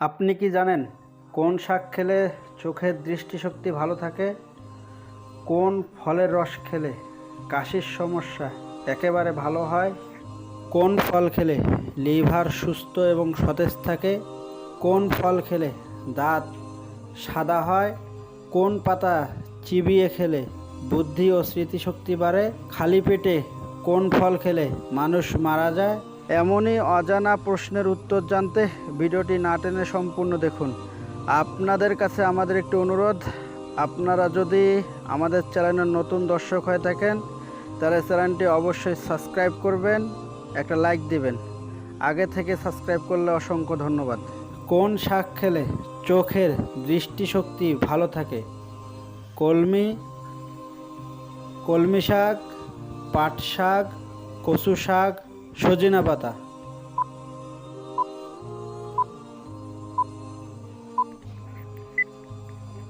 আপনি কি জানেন কোন শাক খেলে চোখের দৃষ্টিশক্তি ভালো থাকে? কোন ফলের রস খেলে কাশির সমস্যা একেবারে ভালো হয়? কোন ফল খেলে লিভার সুস্থ এবং সতেজ থাকে? কোন ফল খেলে দাঁত সাদা হয়? কোন পাতা চিবিয়ে খেলে বুদ্ধি ও স্মৃতিশক্তি বাড়ে? খালি পেটে কোন ফল খেলে মানুষ মারা যায়? এমনই অজানা প্রশ্নের উত্তর জানতে ভিডিওটি না টেনে সম্পূর্ণ দেখুন। আপনাদের কাছে আমাদের একটি অনুরোধ, আপনারা যদি আমাদের চ্যানেলের নতুন দর্শক হয়ে থাকেন তাহলে চ্যানেলটি অবশ্যই সাবস্ক্রাইব করবেন, একটা লাইক দিবেন। আগে থেকে সাবস্ক্রাইব করলে অসংখ্য ধন্যবাদ। কোন শাক খেলে চোখের দৃষ্টিশক্তি ভালো থাকে? কলমি শাক, পাট শাক, কচু শাক, সজিনা পাতা।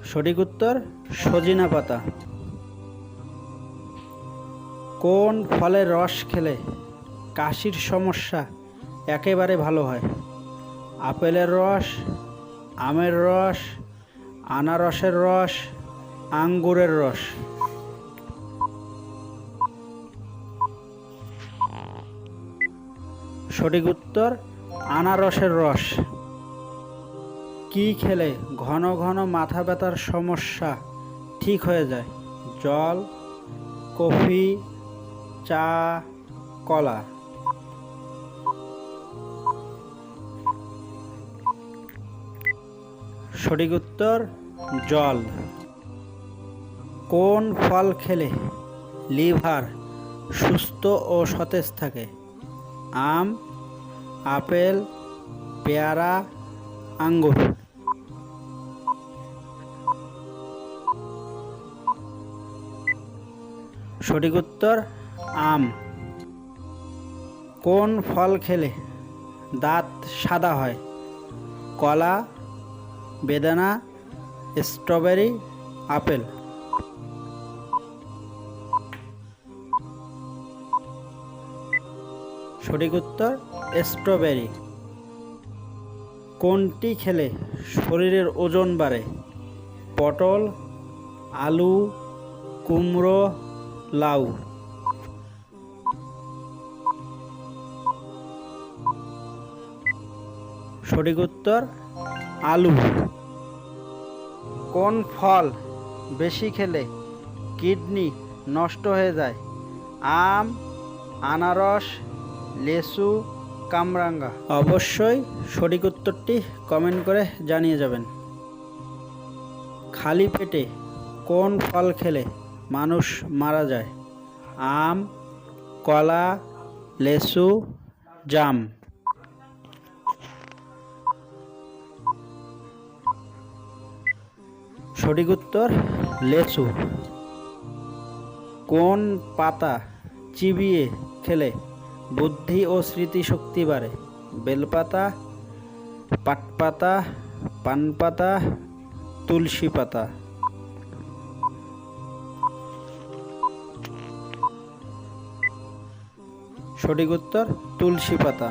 সঠিক উত্তর সজিনা পাতা। কোন ফলের রস খেলে কাশির সমস্যা একেবারে ভালো হয়? আপেলের রস, আমের রস, আনারসের রস, আঙ্গুরের রস। সঠিক উত্তর আনারসের রস। কি খেলে ঘন ঘন মাথা ব্যথার সমস্যা ঠিক হয়ে যায়? জল, কফি, চা, কলা। সঠিক উত্তর জল। কোন ফল খেলে লিভার সুস্থ ও সতেজ থাকে? আম, আপেল, পেয়ারা, আঙ্গুর। সঠিক উত্তর আম। কোন ফল খেলে দাঁত সাদা হয়? কলা, বেদানা, স্ট্রবেরি, আপেল। সঠিক উত্তর স্ট্রবেরি। কোনটি খেলে শরীরের ওজন বাড়ে? পটল, আলু, কুমড়ো, লাউ। সঠিক উত্তর আলু। কোন ফল বেশি খেলে কিডনি নষ্ট হয়ে যায়? আম, আনারস, লেসু, কামরাঙ্গা। অবশ্যই সঠিক উত্তরটি কমেন্ট করে জানিয়ে যাবেন। খালি পেটে কোন ফল খেলে মানুষ মারা যায়? আম, কলা, লেসু, জাম। সঠিক উত্তর লেচু। কোন পাতা চিবিয়ে খেলে বুদ্ধি ও স্মৃতিশক্তি বাড়ে? বেলপাতা, পাটপাতা, পান পাতা, তুলসী পাতা। সঠিক উত্তর তুলসী পাতা।